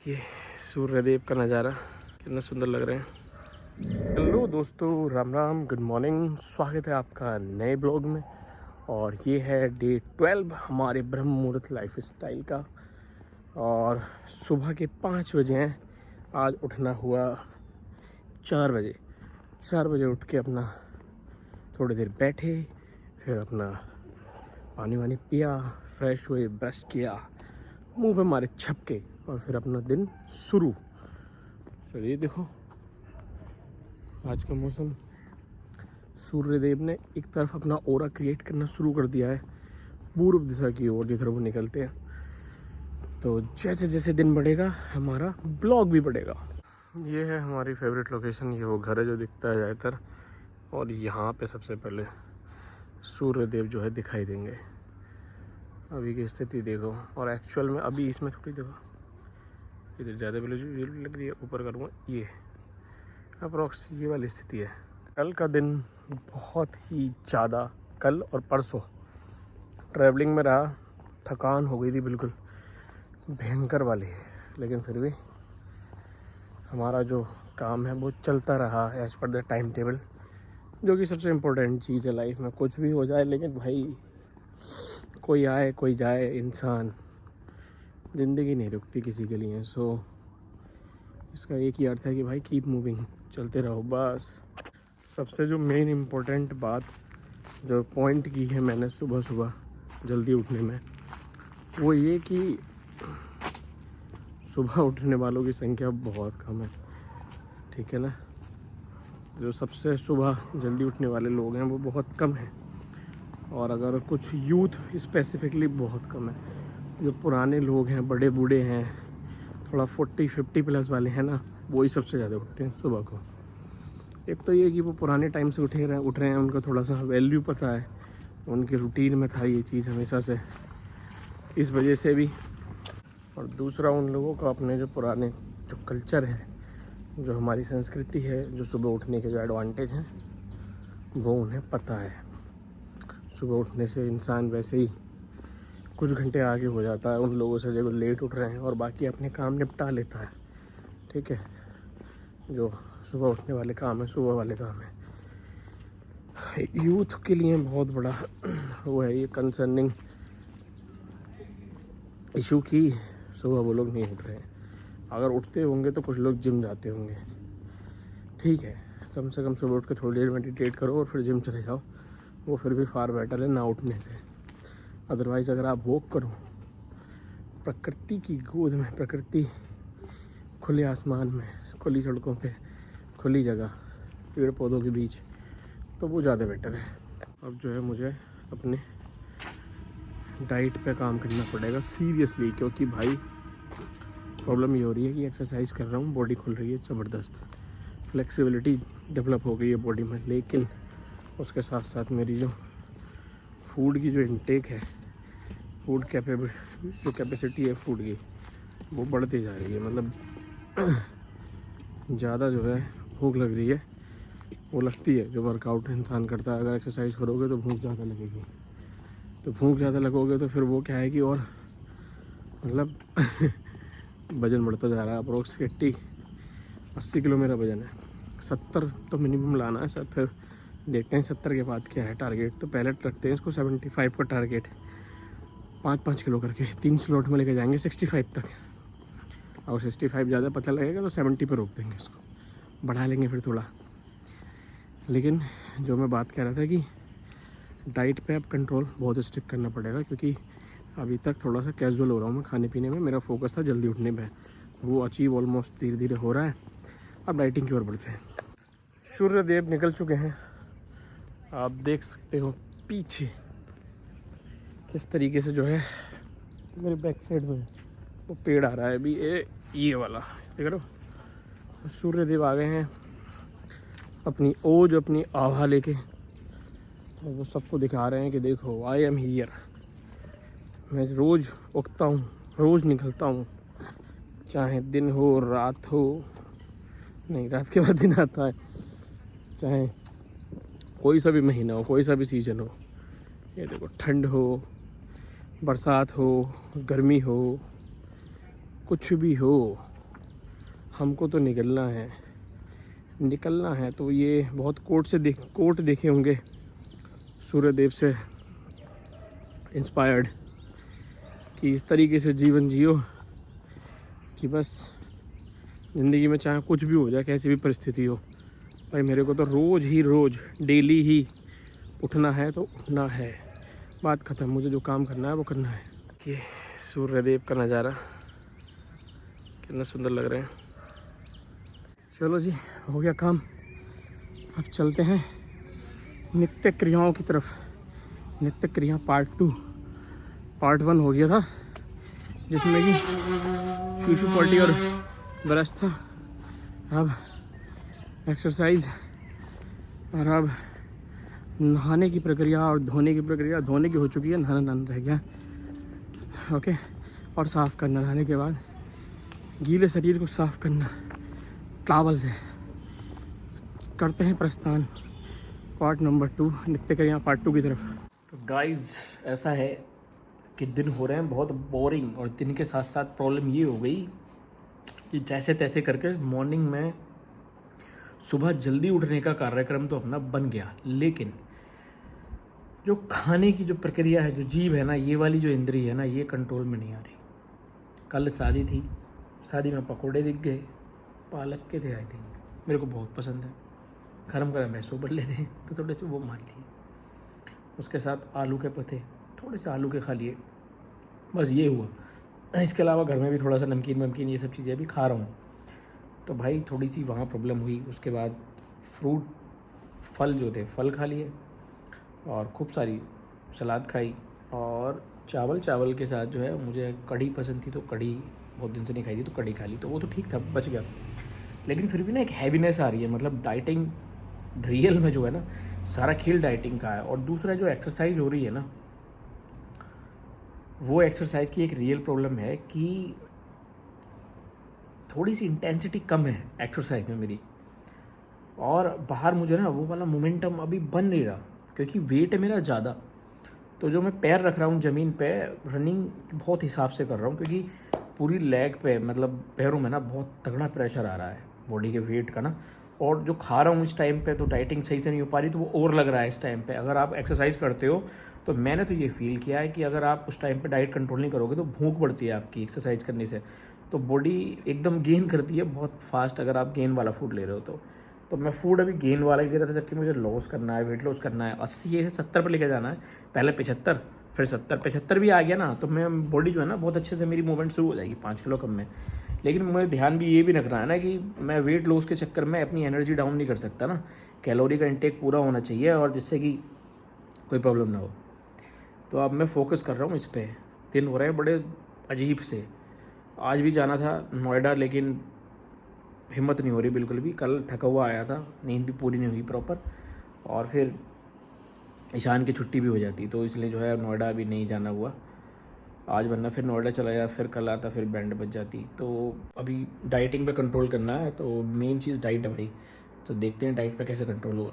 ये सूर्यदेव का नज़ारा कितना सुंदर लग रहे हैं। हेलो दोस्तों, राम राम, गुड मॉर्निंग। स्वागत है आपका नए ब्लॉग में। और ये है डे 12 हमारे ब्रह्म मुहूर्त लाइफ स्टाइल का। और सुबह के 5 बजे हैं। आज उठना हुआ 4 बजे। 4 बजे उठ के अपना थोड़ी देर बैठे, फिर अपना पानी वानी पिया, फ्रेश हुए, ब्रश किया, मुंह पे मारे छपके और फिर अपना दिन शुरू। चलिए देखो आज का मौसम, सूर्यदेव ने एक तरफ अपना ओरा क्रिएट करना शुरू कर दिया है पूर्व दिशा की ओर, जिधर वो निकलते हैं। तो जैसे जैसे दिन बढ़ेगा हमारा ब्लॉग भी बढ़ेगा। ये है हमारी फेवरेट लोकेशन, ये वो घर है जो दिखता है ज़्यादातर। और यहाँ पे सबसे पहले सूर्यदेव जो है दिखाई देंगे। अभी की स्थिति देखो, और एक्चुअल में अभी इसमें थोड़ी देखो, इधर ज़्यादा विजिबिलिटी लग रही है, ऊपर करूँगा ये अप्रॉक्स ये वाली स्थिति है। कल का दिन बहुत ही ज़्यादा, कल और परसों ट्रैवलिंग में रहा, थकान हो गई थी बिल्कुल भयंकर वाली। लेकिन फिर भी हमारा जो काम है वो चलता रहा as per the time table, जो कि सबसे इम्पोर्टेंट चीज़ है लाइफ में। कुछ भी हो जाए लेकिन भाई कोई आए कोई जाए, इंसान, ज़िंदगी नहीं रुकती किसी के लिए। सो इसका एक ही अर्थ है कि भाई कीप मूविंग, चलते रहो बस। सबसे जो मेन इम्पोर्टेंट बात जो पॉइंट की है मैंने सुबह सुबह जल्दी उठने में, वो ये कि सुबह उठने वालों की संख्या बहुत कम है, ठीक है ना। जो सबसे सुबह जल्दी उठने वाले लोग हैं वो बहुत कम हैं। और अगर कुछ यूथ स्पेसिफिकली बहुत कम है। जो पुराने लोग हैं, बड़े बूढ़े हैं, थोड़ा 40-50 प्लस वाले हैं ना, वही सबसे ज़्यादा उठते हैं सुबह को। एक तो ये कि वो पुराने टाइम से उठ रहे हैं, उनको थोड़ा सा वैल्यू पता है, उनके रूटीन में था ये चीज़ हमेशा से, इस वजह से भी। और दूसरा उन लोगों का अपने जो पुराने जो कल्चर है, जो हमारी संस्कृति है, जो सुबह उठने के जो एडवांटेज हैं वो उन्हें पता है। सुबह उठने से इंसान वैसे ही कुछ घंटे आगे हो जाता है उन लोगों से जो लेट उठ रहे हैं, और बाकी अपने काम निपटा लेता है, ठीक है। जो सुबह उठने वाले काम है, सुबह वाले काम है। यूथ के लिए बहुत बड़ा वो है ये कंसर्निंग इशू की सुबह वो लोग नहीं उठ रहे हैं। अगर उठते होंगे तो कुछ लोग जिम जाते होंगे, ठीक है। कम से कम सुबह उठ के थोड़ी देर मेडिटेट करो और फिर जिम चले जाओ, वो फिर भी फार बेटर है ना उठने से। अदरवाइज़ अगर आप वॉक करो प्रकृति की गोद में, प्रकृति खुले आसमान में, खुली सड़कों पे, खुली जगह, पेड़ पौधों के बीच, तो वो ज़्यादा बेटर है। अब जो है मुझे अपने डाइट पे काम करना पड़ेगा सीरियसली, क्योंकि भाई प्रॉब्लम ये हो रही है कि एक्सरसाइज कर रहा हूँ, बॉडी खुल रही है ज़बरदस्त, फ्लेक्सिबिलिटी डेवलप हो गई है बॉडी में, लेकिन उसके साथ साथ मेरी जो फूड की जो इनटेक है, फूड जो कैपेसिटी है फूड की, वो बढ़ती जा रही है। मतलब ज़्यादा जो है भूख लग रही है, वो लगती है जो वर्कआउट इंसान करता है। अगर एक्सरसाइज करोगे तो भूख ज़्यादा लगेगी, तो भूख ज़्यादा लगोगे तो फिर वो क्या है कि और मतलब वजन बढ़ता जा रहा है। अप्रोक्स 80 किलो मेरा वजन है, 70 तो मिनिमम लाना है सर। फिर देखते हैं 70 के बाद क्या है टारगेट। तो पहले रखते हैं इसको 75 का टारगेट, 5-5 किलो करके 3 स्लॉट में लेके जाएंगे 65 तक। और 65 ज़्यादा पता लगेगा तो 70 पे रोक देंगे, इसको बढ़ा लेंगे फिर थोड़ा। लेकिन जो मैं बात कह रहा था कि डाइट पे अब कंट्रोल बहुत स्ट्रिक्ट करना पड़ेगा, क्योंकि अभी तक थोड़ा सा कैजुअल हो रहा हूँ मैं खाने पीने में। मेरा फोकस था जल्दी उठने पे, वो अचीव ऑलमोस्ट धीरे धीरे हो रहा है। अब डाइटिंग की ओर बढ़ते हैं। सूर्यदेव निकल चुके हैं, आप देख सकते हो पीछे किस तरीके से जो है मेरे बैक साइड में वो पेड़ आ रहा है अभी, ये वाला देख रहे हो। सूर्यदेव आ गए हैं अपनी ओज, अपनी आभा लेके, और वो सबको दिखा रहे हैं कि देखो आई एम हियर। मैं रोज़ उगता हूँ, रोज़ निकलता हूँ, चाहे दिन हो रात हो, नहीं रात के बाद दिन आता है, चाहे कोई सा भी महीना हो, कोई सा भी सीज़न हो। ये देखो, ठंड हो, बरसात हो, गर्मी हो, कुछ भी हो, हमको तो निकलना है। तो ये बहुत कोट देखे होंगे, सूर्यदेव से इंस्पायर्ड, कि इस तरीके से जीवन जियो कि बस ज़िंदगी में चाहे कुछ भी हो जाए, कैसी भी परिस्थिति हो। भाई मेरे को तो रोज़ डेली ही उठना है तो उठना है, बात ख़त्म। मुझे जो काम करना है वो करना है। ये सूर्यदेव का नज़ारा कितना सुंदर लग रहे हैं। चलो जी, हो गया काम। अब चलते हैं नित्य क्रियाओं की तरफ। नित्य क्रिया पार्ट 2, पार्ट 1 हो गया था जिसमें कि शूशु पॉटी और ब्रश था। अब एक्सरसाइज और अब नहाने की प्रक्रिया और धोने की प्रक्रिया। धोने की हो चुकी है, नहाना रह गया। ओके, और साफ़ करना, नहाने के बाद गीले शरीर को साफ़ करना टॉवल से। करते हैं प्रस्थान पार्ट नंबर 2, नित्य क्रिया पार्ट 2 की तरफ। तो गाइस ऐसा है कि दिन हो रहे हैं बहुत बोरिंग, और दिन के साथ साथ प्रॉब्लम ये हो गई कि जैसे तैसे करके मॉर्निंग में सुबह जल्दी उठने का कार्यक्रम तो अपना बन गया, लेकिन जो खाने की जो प्रक्रिया है, जो जीभ है ना, ये वाली जो इंद्री है ना, ये कंट्रोल में नहीं आ रही। कल शादी थी, शादी में पकोड़े दिख गए, पालक के थे आई थिंक, मेरे को बहुत पसंद है। गरम गरम है, सोबर ले थे तो थोड़े से वो मान लिए। उसके साथ आलू के पत्ते, थोड़े से आलू के खा लिए, बस ये हुआ। इसके अलावा घर में भी थोड़ा सा नमकीन ये सब चीज़ें भी खा रहा हूँ। तो भाई थोड़ी सी वहाँ प्रॉब्लम हुई। उसके बाद फल जो थे फल खा लिए, और खूब सारी सलाद खाई, और चावल के साथ जो है मुझे कढ़ी पसंद थी, तो कढ़ी बहुत दिन से नहीं खाई थी तो कढ़ी खा ली, तो वो तो ठीक था, बच गया। लेकिन फिर भी ना एक हैवीनेस आ रही है। मतलब डाइटिंग रियल में जो है ना, सारा खेल डाइटिंग का है। और दूसरा जो एक्सरसाइज हो रही है ना, वो एक्सरसाइज की एक रियल प्रॉब्लम है कि थोड़ी सी इंटेंसिटी कम है एक्सरसाइज में मेरी, और बाहर मुझे ना वो वाला मोमेंटम अभी बन नहीं रहा, क्योंकि वेट है मेरा ज़्यादा। तो जो मैं पैर रख रहा हूँ ज़मीन पे, रनिंग बहुत हिसाब से कर रहा हूँ, क्योंकि पूरी लेग पे, मतलब पैरों में ना बहुत तगड़ा प्रेशर आ रहा है बॉडी के वेट का ना। और जो खा रहा हूँ इस टाइम पे, तो डाइटिंग सही से नहीं हो पा रही, तो वो और लग रहा है इस टाइम पे। अगर आप एक्सरसाइज करते हो, तो मैंने तो ये फील किया है कि अगर आप उस टाइम पे डाइट कंट्रोल नहीं करोगे तो भूख बढ़ती है आपकी एक्सरसाइज करने से, तो बॉडी एकदम गेन करती है बहुत फास्ट, अगर आप गेन वाला फूड ले रहे हो तो मैं फूड अभी गेन वाला ही दे रहा था, जबकि मुझे लॉस करना है, वेट लॉस करना है। 80 से 70 पर लेके जाना है, पहले 75, फिर 75 भी आ गया ना, तो मैं बॉडी जो है ना बहुत अच्छे से मेरी मूवमेंट शुरू हो जाएगी 5 किलो कम में। लेकिन मुझे ध्यान भी ये भी रखना है ना कि मैं वेट लॉस के चक्कर में अपनी एनर्जी डाउन नहीं कर सकता ना। कैलोरी का इंटेक पूरा होना चाहिए, और जिससे कि कोई प्रॉब्लम ना हो। तो अब मैं फोकस कर रहा हूँ इस पर। दिन हो रहे हैं बड़े अजीब से। आज भी जाना था नोएडा, लेकिन हिम्मत नहीं हो रही बिल्कुल भी। कल थका हुआ आया था, नींद भी पूरी नहीं हुई प्रॉपर, और फिर ईशान की छुट्टी भी हो जाती, तो इसलिए जो है नोएडा अभी नहीं जाना हुआ आज, वरना फिर नोएडा चला जाता, फिर कल आता, फिर बैंड बज जाती। तो अभी डाइटिंग पे कंट्रोल करना है, तो मेन चीज़ डाइट है भाई। तो देखते हैं डाइट पे कैसे कंट्रोल हुआ।